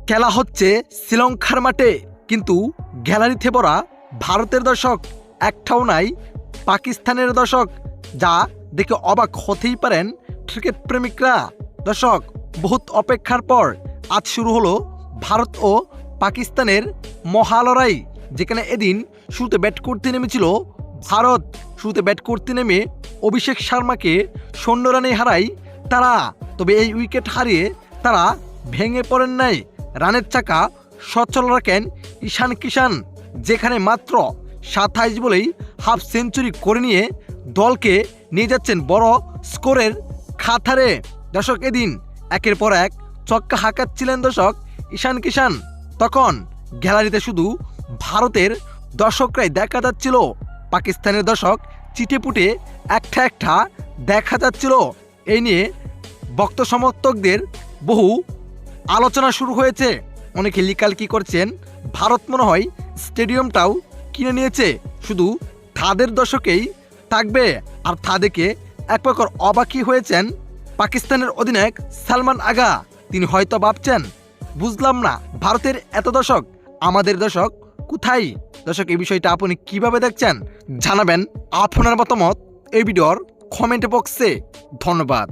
খেলা হচ্ছে শ্রীলঙ্কার মাঠে, কিন্তু গ্যালারিতে ভরা ভারতের দর্শক, একটাও নাই পাকিস্তানের দর্শক, যা দেখে অবাক হতেই পারেন ক্রিকেট প্রেমিকরা। দর্শক, বহুত অপেক্ষার পর আজ শুরু হলো ভারত ও পাকিস্তানের মহালড়াই, যেখানে এদিন শুরুতে ব্যাট করতে নেমেছিল ভারত। শুরুতে ব্যাট করতে নেমে অভিষেক শর্মাকে ১৬ রানে হারায় তারা। তবে এই উইকেট হারিয়ে তারা ভেঙে পড়েন নাই, রানের চাকা সচল রাখেন ঈশান কিষান, যেখানে মাত্র ২৭ বলেই হাফ সেঞ্চুরি করে নিয়ে দলকে নিয়ে যাচ্ছেন বড় স্কোরের খাতারে। দর্শক, এদিন একের পর এক ছক্কা হাঁকাচ্ছিলেন দর্শক ঈশান কিষান। তখন গ্যালারিতে শুধু ভারতের দর্শকরাই দেখা যাচ্ছিল, পাকিস্তানের দর্শক চিটেপুটে একটা একটা দেখা যাচ্ছিল। এই নিয়ে ভক্ত সমর্থকদের বহু আলোচনা শুরু হয়েছে। অনেকে লিকালকি করছেন ভারত মনে হয় স্টেডিয়ামটাও কিনে নিয়েছে, শুধু তাদের দর্শকেই থাকবে। আর তা দেখে এক প্রকার অবাকই হয়েছেন পাকিস্তানের অধিনায়ক সালমান আগা। তিনি হয়তো ভাবছেন, বুঝলাম না ভারতের এত দর্শক, আমাদের দর্শক কোথায়? দর্শক, এই বিষয়টা আপনি কিভাবে দেখছেন জানাবেন আপনার মতামত এই ভিডিওর কমেন্ট বক্সে। ধন্যবাদ।